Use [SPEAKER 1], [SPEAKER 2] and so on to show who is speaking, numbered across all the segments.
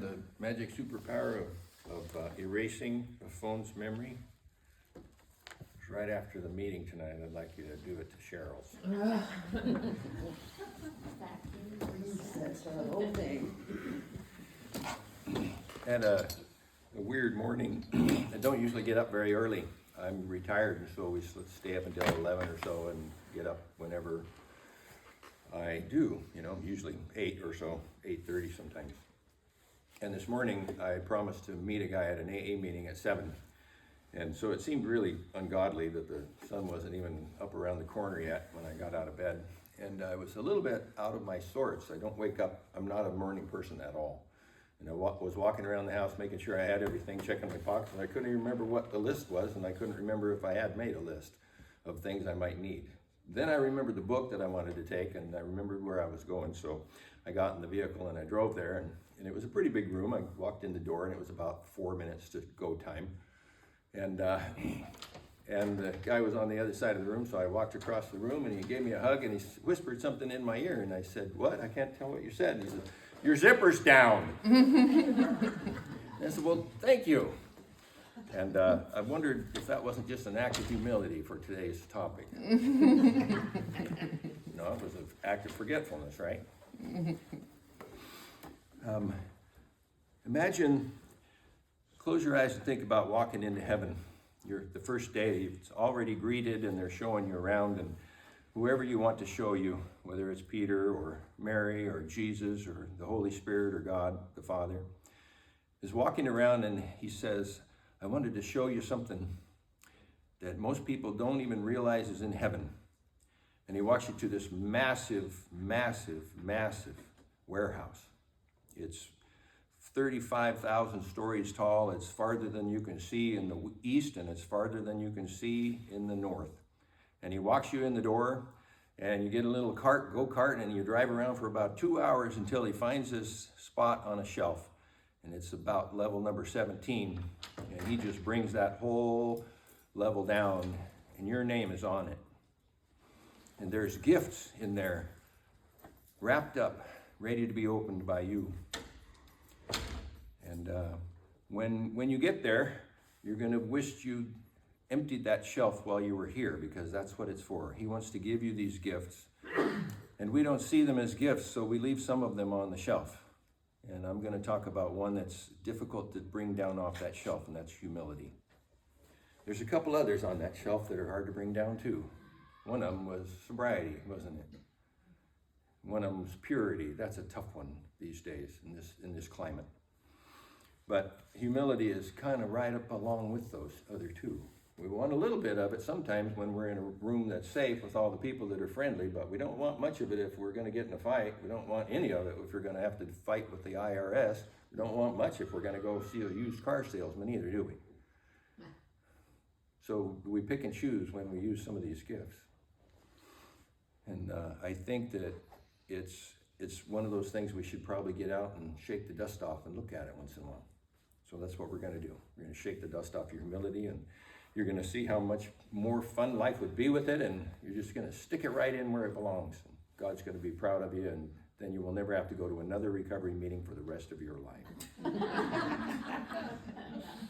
[SPEAKER 1] The magic superpower of erasing a phone's memory. It's right after the meeting tonight. I'd like you to do it to Cheryl's.
[SPEAKER 2] That's the whole thing.
[SPEAKER 1] Had a weird morning. I don't usually get up very early. I'm retired, and so we stay up until 11 or so and get up whenever I do, usually 8 or so, 8:30 sometimes. And this morning, I promised to meet a guy at an AA meeting at 7. And so it seemed really ungodly that the sun wasn't even up around the corner yet when I got out of bed. And I was a little bit out of my sorts. I don't wake up, I'm not a morning person at all. And I was walking around the house making sure I had everything, checking my pockets, and I couldn't even remember what the list was, and I couldn't remember if I had made a list of things I might need. Then I remembered the book that I wanted to take, and I remembered where I was going, so I got in the vehicle and I drove there, and it was a pretty big room. I walked in the door, and it was about 4 minutes to go time. And the guy was on the other side of the room, so I walked across the room, and he gave me a hug, and he whispered something in my ear, and I said, "What? I can't tell what you said." And he said, "Your zipper's down." And I said, "Well, thank you." And I wondered if that wasn't just an act of humility for today's topic. No, it was an act of forgetfulness, right? Imagine, close your eyes and think about walking into heaven. The first day, it's already greeted and they're showing you around, and whoever you want to show you, whether it's Peter or Mary or Jesus or the Holy Spirit or God the Father, is walking around, and he says, "I wanted to show you something that most people don't even realize is in heaven." And he walks you to this massive, massive, massive warehouse. It's 35,000 stories tall. It's farther than you can see in the east, and it's farther than you can see in the north. And he walks you in the door, and you get a little go-kart, and you drive around for about 2 hours until he finds this spot on a shelf. And it's about level number 17. And he just brings that whole level down, and your name is on it. And there's gifts in there, wrapped up, ready to be opened by you. And when you get there, you're going to wish you emptied that shelf while you were here, because that's what it's for. He wants to give you these gifts, and we don't see them as gifts, so we leave some of them on the shelf. And I'm going to talk about one that's difficult to bring down off that shelf, and that's humility. There's a couple others on that shelf that are hard to bring down too. One of them was sobriety, wasn't it? One of them was purity. That's a tough one these days in this climate. But humility is kind of right up along with those other two. We want a little bit of it sometimes when we're in a room that's safe with all the people that are friendly, but we don't want much of it if we're going to get in a fight. We don't want any of it if we're going to have to fight with the IRS. We don't want much if we're going to go see a used car salesman either, do we? So we pick and choose when we use some of these gifts. And I think that it's one of those things we should probably get out and shake the dust off and look at it once in a while. So that's what we're going to do. We're going to shake the dust off your humility, and you're going to see how much more fun life would be with it, and you're just going to stick it right in where it belongs. And God's going to be proud of you, and then you will never have to go to another recovery meeting for the rest of your life.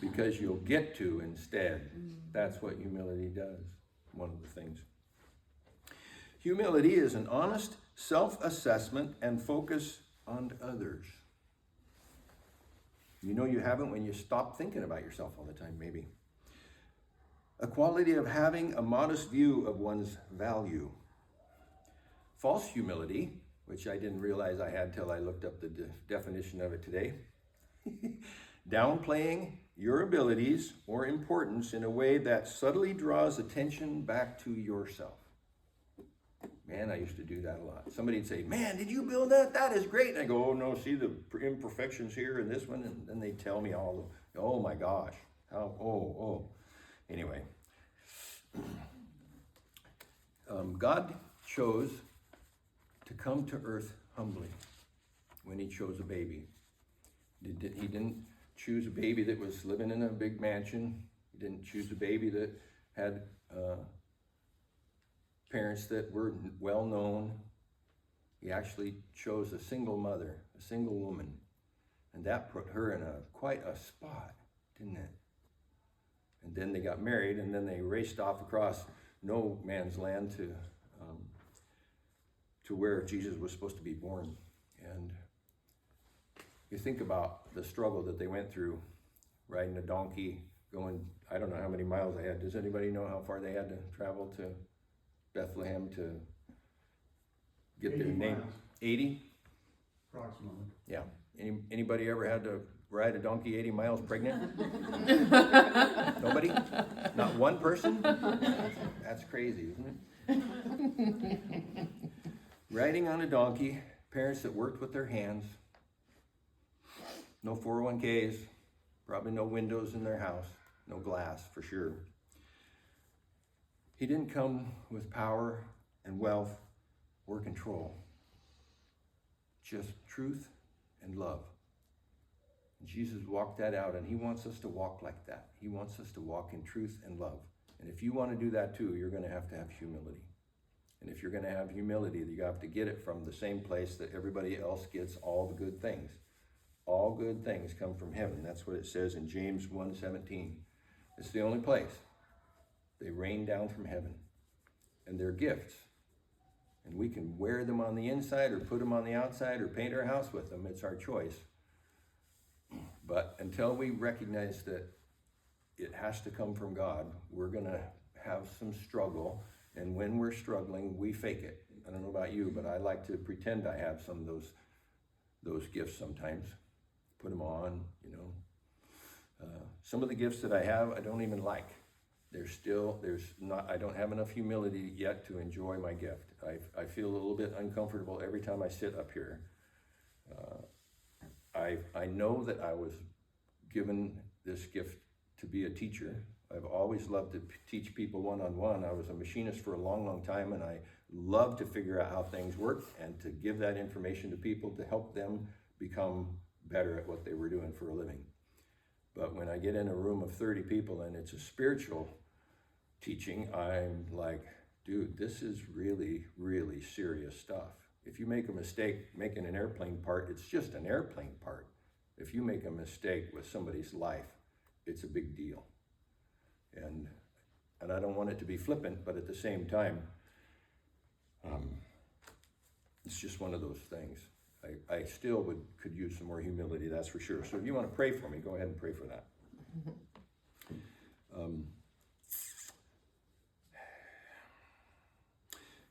[SPEAKER 1] Because you'll get to instead. That's what humility does, one of the things. Humility is an honest self-assessment and focus on others. You know you haven't when you stop thinking about yourself all the time, maybe. A quality of having a modest view of one's value. False humility, which I didn't realize I had till I looked up the definition of it today. Downplaying your abilities or importance in a way that subtly draws attention back to yourself. Man, I used to do that a lot. Somebody'd say, "Man, did you build that? That is great." And I go, "Oh no, see the imperfections here in this one." And then they tell me all the, "Oh my gosh, Anyway, God chose to come to earth humbly when he chose a baby. He didn't choose a baby that was living in a big mansion. He didn't choose a baby that had parents that were well known. He actually chose a single mother, a single woman, And that put her in quite a spot, didn't it? And then they got married, and then they raced off across no man's land to where Jesus was supposed to be born. And you think about the struggle that they went through, riding a donkey, going, I don't know how many miles they had. Does anybody know how far they had to travel to Bethlehem to get their name?
[SPEAKER 3] Miles.
[SPEAKER 1] 80?
[SPEAKER 3] Approximately.
[SPEAKER 1] Yeah. Anybody ever had to ride a donkey 80 miles pregnant? Nobody? Not one person? That's crazy, isn't it? Riding on a donkey, parents that worked with their hands, no 401ks, probably no windows in their house, no glass for sure. He didn't come with power and wealth or control, just truth and love. Jesus walked that out, and he wants us to walk like that. He wants us to walk in truth and love. And if you want to do that too, you're going to have humility. And if you're going to have humility, you have to get it from the same place that everybody else gets all the good things. All good things come from heaven. That's what it says in James 1:17. It's the only place. They rain down from heaven. And they're gifts. And we can wear them on the inside or put them on the outside or paint our house with them. It's our choice. But until we recognize that it has to come from God, we're going to have some struggle. And when we're struggling, we fake it. I don't know about you, but I like to pretend I have some of those gifts sometimes. Put them on, you know. Some of the gifts that I have, I don't even like. I don't have enough humility yet to enjoy my gift. I feel a little bit uncomfortable every time I sit up here. I know that I was given this gift to be a teacher. I've always loved to teach people one-on-one. I was a machinist for a long, long time, and I love to figure out how things work and to give that information to people to help them become better at what they were doing for a living. But when I get in a room of 30 people and it's a spiritual teaching, I'm like, dude, this is really, really serious stuff. If you make a mistake making an airplane part, it's just an airplane part. If you make a mistake with somebody's life, it's a big deal. And I don't want it to be flippant, but at the same time, it's just one of those things. I still could use some more humility, that's for sure. So if you want to pray for me, go ahead and pray for that.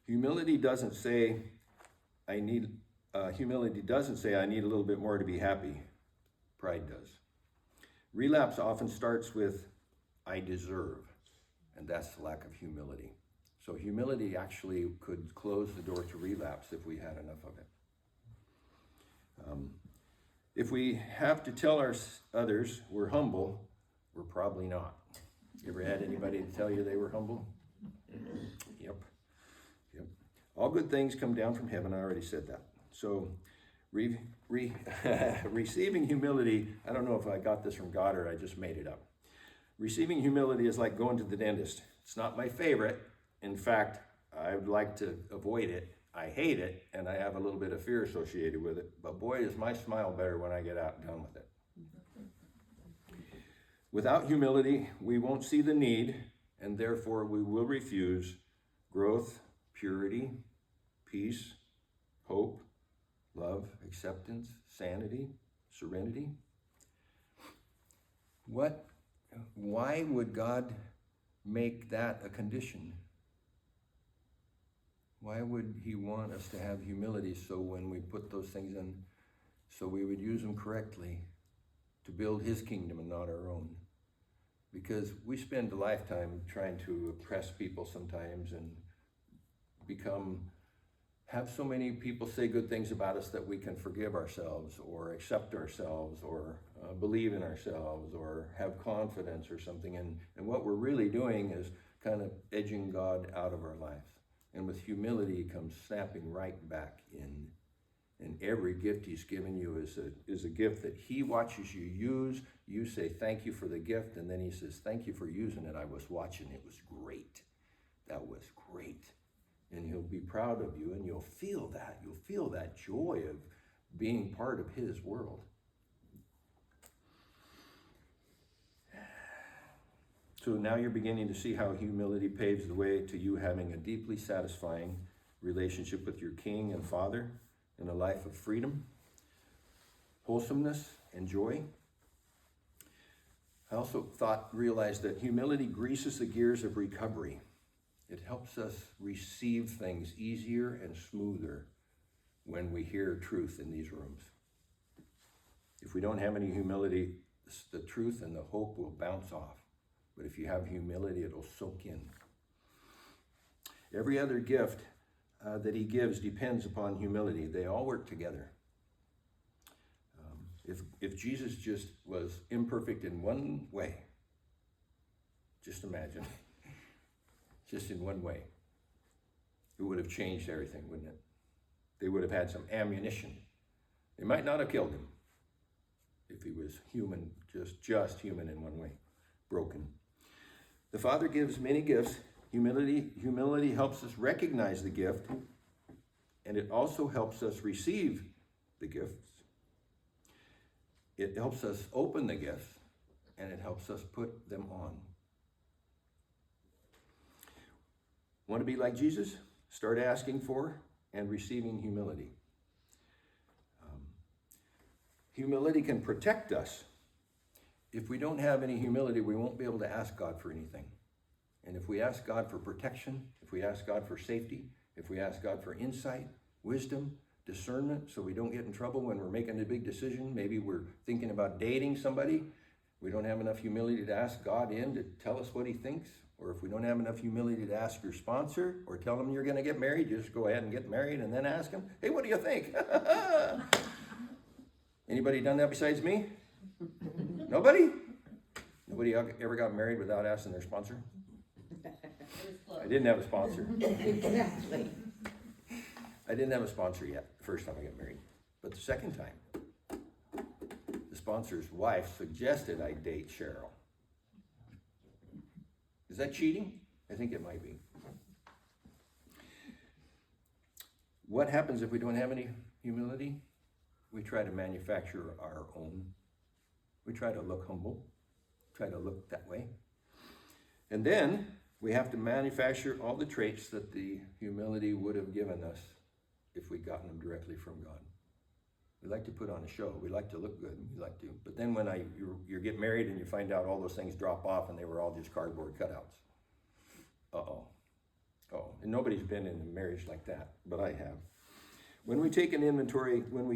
[SPEAKER 1] Humility doesn't say I need a little bit more to be happy. Pride does. Relapse often starts with I deserve, and that's the lack of humility. So humility actually could close the door to relapse if we had enough of it. If we have to tell others we're humble, we're probably not. You ever had anybody tell you they were humble? Yep. All good things come down from heaven. I already said that. So receiving humility, I don't know if I got this from God or I just made it up. Receiving humility is like going to the dentist. It's not my favorite. In fact, I would like to avoid it. I hate it, and I have a little bit of fear associated with it. But boy, is my smile better when I get out and done with it. Without humility, we won't see the need, and therefore we will refuse growth, purity, peace, hope, love, acceptance, sanity, serenity. Why would God make that a condition? Why would he want us to have humility so when we put those things in, so we would use them correctly to build his kingdom and not our own? Because we spend a lifetime trying to oppress people sometimes and have so many people say good things about us that we can forgive ourselves or accept ourselves or believe in ourselves or have confidence or something. And what we're really doing is kind of edging God out of our lives. And with humility comes snapping right back in. And every gift he's given you is a gift that he watches you use. You say, thank you for the gift. And then he says, thank you for using it. I was watching. It was great. That was great. And he'll be proud of you, and you'll feel that. You'll feel that joy of being part of his world. So now you're beginning to see how humility paves the way to you having a deeply satisfying relationship with your King and Father in a life of freedom, wholesomeness, and joy. I also realized that humility greases the gears of recovery. It helps us receive things easier and smoother when we hear truth in these rooms. If we don't have any humility, the truth and the hope will bounce off. But if you have humility, it'll soak in. Every other gift that he gives depends upon humility. They all work together. If Jesus just was imperfect in one way, just imagine, just in one way, it would have changed everything, wouldn't it? They would have had some ammunition. They might not have killed him if he was human, just human in one way, broken. The Father gives many gifts. Humility helps us recognize the gift, and it also helps us receive the gifts. It helps us open the gifts, and it helps us put them on. Want to be like Jesus? Start asking for and receiving humility. Humility can protect us. If we don't have any humility, we won't be able to ask God for anything. And if we ask God for protection, if we ask God for safety, if we ask God for insight, wisdom, discernment, so we don't get in trouble when we're making a big decision, maybe we're thinking about dating somebody, we don't have enough humility to ask God in to tell us what he thinks, or if we don't have enough humility to ask your sponsor or tell them you're going to get married, just go ahead and get married and then ask them, hey, what do you think? Anybody done that besides me? Nobody? Nobody ever got married without asking their sponsor? I didn't have a sponsor.
[SPEAKER 2] Exactly.
[SPEAKER 1] I didn't have a sponsor yet, the first time I got married. But the second time, the sponsor's wife suggested I date Cheryl. Is that cheating? I think it might be. What happens if we don't have any humility? We try to manufacture our own. We try to look humble, try to look that way. And then we have to manufacture all the traits that the humility would have given us if we'd gotten them directly from God. We like to put on a show. We like to look good. We like to. But then when you get married and you find out all those things drop off and they were all just cardboard cutouts. Uh-oh. Oh, and nobody's been in a marriage like that, but I have. When we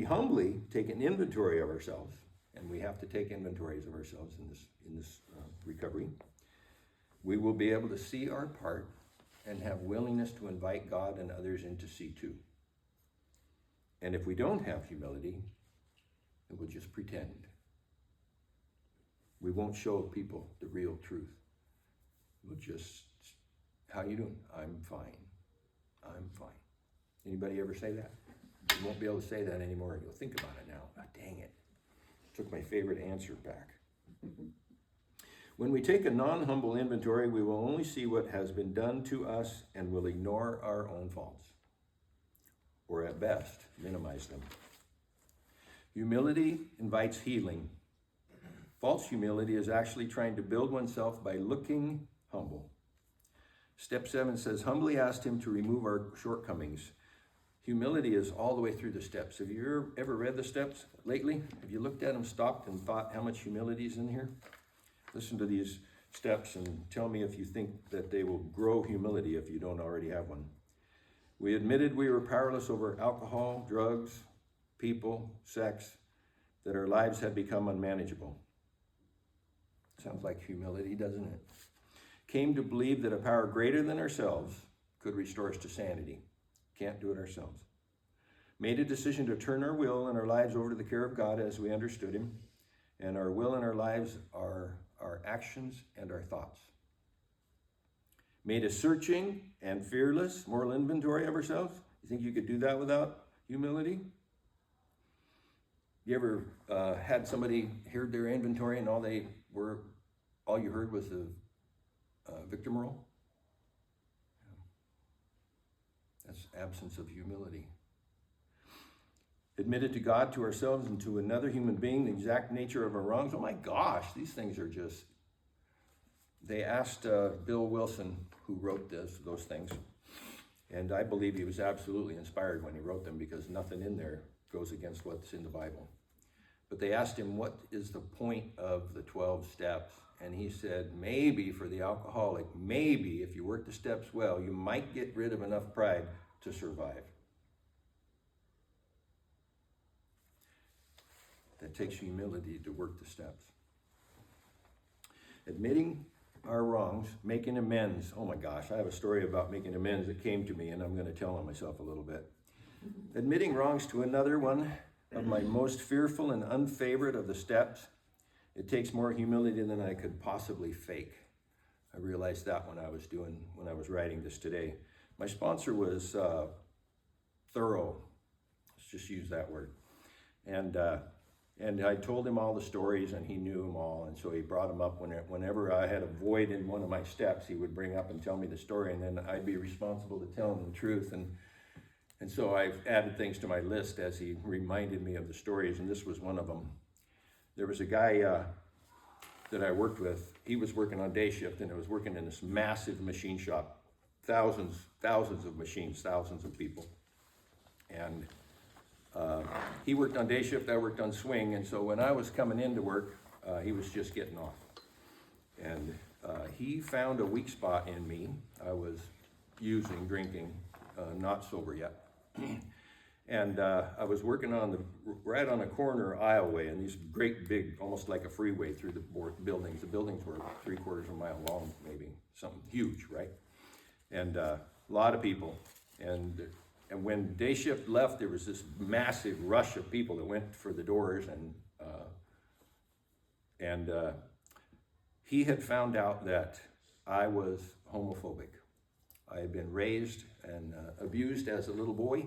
[SPEAKER 1] humbly take an inventory of ourselves, and we have to take inventories of ourselves in this recovery, we will be able to see our part and have willingness to invite God and others in to see too. And if we don't have humility, it will just pretend. We won't show people the real truth. We'll just, how you doing? I'm fine. I'm fine. Anybody ever say that? You won't be able to say that anymore. You'll think about it now. Oh, dang it. Took my favorite answer back. When we take a non-humble inventory, we will only see what has been done to us and will ignore our own faults, or at best, minimize them. Humility invites healing. False humility is actually trying to build oneself by looking humble. Step 7 says, humbly asked him to remove our shortcomings. Humility is all the way through the steps. Have you ever read the steps lately? Have you looked at them, stopped, and thought how much humility is in here? Listen to these steps and tell me if you think that they will grow humility if you don't already have one. We admitted we were powerless over alcohol, drugs, people, sex, that our lives had become unmanageable. Sounds like humility, doesn't it? Came to believe that a power greater than ourselves could restore us to sanity. Can't do it ourselves. Made a decision to turn our will and our lives over to the care of God as we understood him. And our will and our lives are our actions and our thoughts. Made a searching and fearless moral inventory of ourselves. You think you could do that without humility? You ever had somebody hear their inventory and all you heard was the victim role? That's absence of humility. Admitted to God, to ourselves, and to another human being the exact nature of our wrongs. Oh my gosh, these things are just they asked Bill Wilson, who wrote those things, and I believe he was absolutely inspired when he wrote them because nothing in there goes against what's in the Bible. But they asked him, what is the point of the 12 steps? And he said, maybe for the alcoholic, maybe if you work the steps well, you might get rid of enough pride to survive. That takes humility to work the steps. Admitting our wrongs, making amends. Oh my gosh, I have a story about making amends that came to me, and I'm going to tell on myself a little bit. Admitting wrongs to another, one of my most fearful and unfavorite of the steps. It takes more humility than I could possibly fake. I realized that when I was writing this today. My sponsor was thorough. Let's just use that word. And I told him all the stories, and he knew them all, and so he brought them up whenever I had a void in one of my steps. He would bring up and tell me the story, and then I'd be responsible to tell him the truth. And so I've added things to my list as he reminded me of the stories, and this was one of them. There was a guy that I worked with. He was working on day shift, and I was working in this massive machine shop, thousands of machines, thousands of people, and he worked on day shift, I worked on swing, and so when I was coming into work, he was just getting off. And he found a weak spot in me. I was drinking, not sober yet. And I was working right on a corner aisleway, and these great big, almost like a freeway through the buildings. The buildings were 3/4 of a mile long, maybe, something huge, right? And a lot of people. And when day shift left, there was this massive rush of people that went for the doors, and he had found out that I was homophobic. I had been raised and abused as a little boy,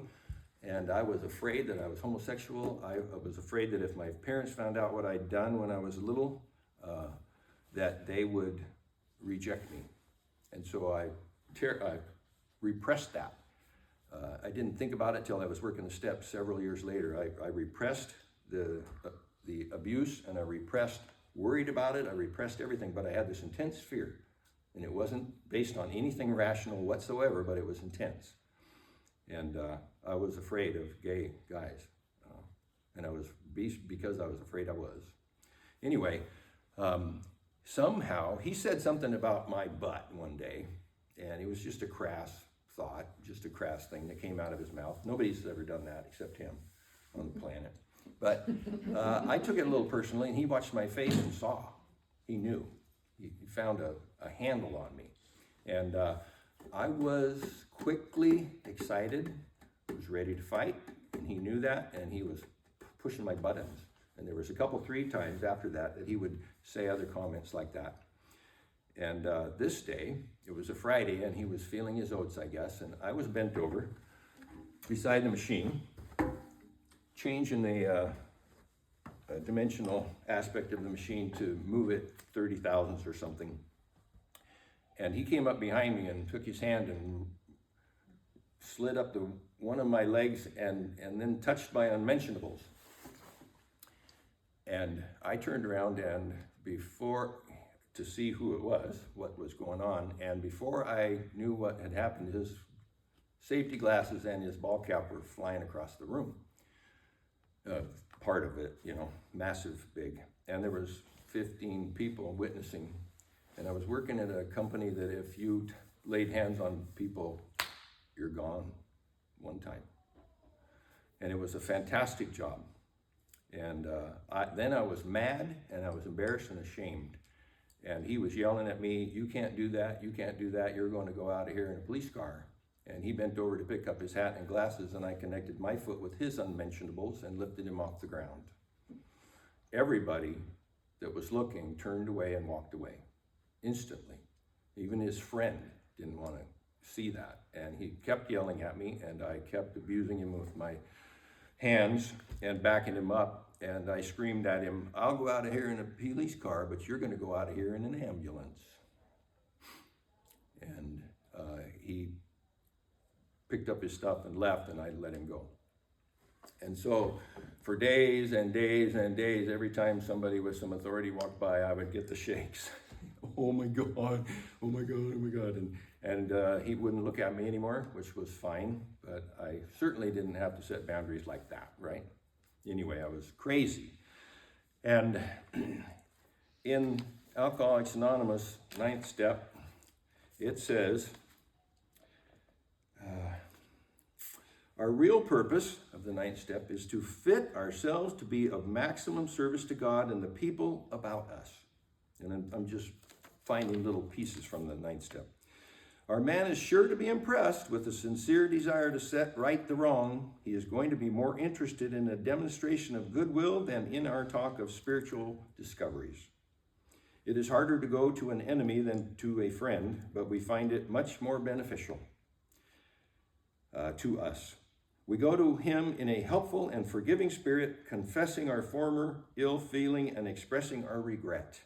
[SPEAKER 1] and I was afraid that I was homosexual. I was afraid that if my parents found out what I'd done when I was little, that they would reject me. And so I repressed that. I didn't think about it till I was working the steps several years later. I repressed the abuse, and I worried about it. I repressed everything, but I had this intense fear, and it wasn't based on anything rational whatsoever, but it was intense. And I was afraid of gay guys, and because I was afraid I was. Anyway, somehow he said something about my butt one day, and it was just a crass thought, just a crass thing that came out of his mouth. Nobody's ever done that except him on the planet. But I took it a little personally, and he watched my face and saw. He knew. He found a handle on me. And I was quickly excited, was ready to fight, and he knew that, and he was pushing my buttons. And there was three times after that he would say other comments like that. And this day, it was a Friday, and he was feeling his oats, I guess, and I was bent over beside the machine, changing the dimensional aspect of the machine to move it 30 thousandths or something. And he came up behind me and took his hand and slid up one of my legs and then touched my unmentionables. And I turned around to see who it was, what was going on. And before I knew what had happened, his safety glasses and his ball cap were flying across the room. Part of it, massive, big. And there was 15 people witnessing. And I was working at a company that if you laid hands on people, you're gone one time. And it was a fantastic job. And then I was mad, and I was embarrassed and ashamed. And he was yelling at me, "You can't do that, you can't do that, you're going to go out of here in a police car." And he bent over to pick up his hat and glasses, and I connected my foot with his unmentionables and lifted him off the ground. Everybody that was looking turned away and walked away instantly. Even his friend didn't want to see that. And he kept yelling at me, and I kept abusing him with my hands and backing him up. And I screamed at him, "I'll go out of here in a police car, but you're going to go out of here in an ambulance." And he picked up his stuff and left, and I let him go. And so for days and days and days, every time somebody with some authority walked by, I would get the shakes. oh my God, oh my God, oh my God. And he wouldn't look at me anymore, which was fine, but I certainly didn't have to set boundaries like that, right? Anyway, I was crazy. And in Alcoholics Anonymous, 9th step, it says, our real purpose of the 9th step is to fit ourselves to be of maximum service to God and the people about us. And I'm just finding little pieces from the 9th step. Our man is sure to be impressed with a sincere desire to set right the wrong. He is going to be more interested in a demonstration of goodwill than in our talk of spiritual discoveries. It is harder to go to an enemy than to a friend, but we find it much more beneficial to us. We go to him in a helpful and forgiving spirit, confessing our former ill feeling and expressing our regret.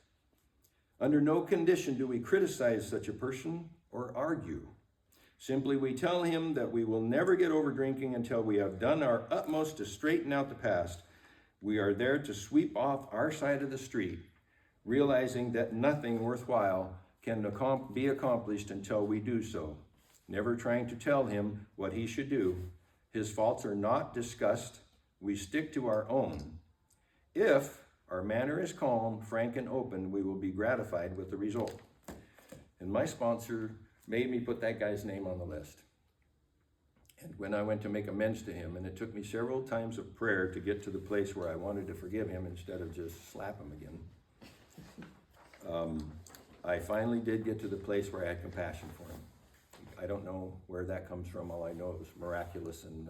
[SPEAKER 1] Under no condition do we criticize such a person or argue. Simply we tell him that we will never get over drinking until we have done our utmost to straighten out the past. We are there to sweep off our side of the street, realizing that nothing worthwhile can be accomplished until we do so. Never trying to tell him what he should do. His faults are not discussed. We stick to our own. If our manner is calm, frank, and open, we will be gratified with the result. And my sponsor made me put that guy's name on the list. And when I went to make amends to him, and it took me several times of prayer to get to the place where I wanted to forgive him instead of just slap him again, I finally did get to the place where I had compassion for him. I don't know where that comes from. All I know it was miraculous. And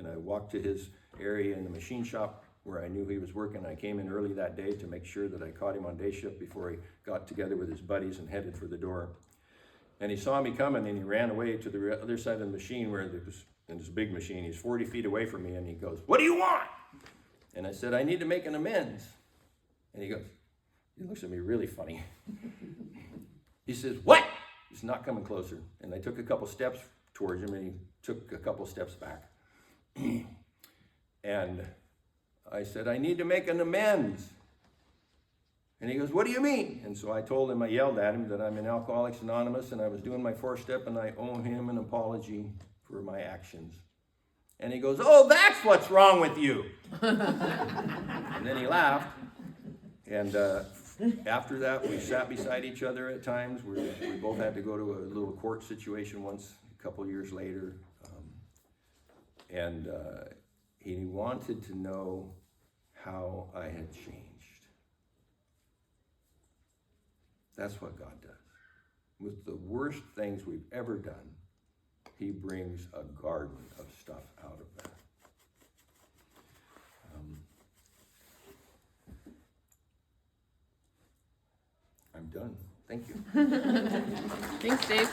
[SPEAKER 1] I walked to his area in the machine shop where I knew he was working. I came in early that day to make sure that I caught him on day shift before he got together with his buddies and headed for the door. And he saw me coming and he ran away to the other side of the machine where there was, in this big machine, he's 40 feet away from me and he goes, "What do you want?" And I said, "I need to make an amends." And he looks at me really funny. He says, "What?" He's not coming closer. And I took a couple steps towards him and he took a couple steps back. And I said, "I need to make an amends." And he goes, "What do you mean?" And so I told him, I yelled at him that I'm in Alcoholics Anonymous and I was doing my 4th step and I owe him an apology for my actions. And he goes, "Oh, that's what's wrong with you." And then he laughed. And after that, we sat beside each other at times. We both had to go to a little court situation once, a couple years later. And he wanted to know how I had changed. That's what God does. With the worst things we've ever done, he brings a garden of stuff out of that. I'm done. Thank you.
[SPEAKER 4] Thanks, Dave.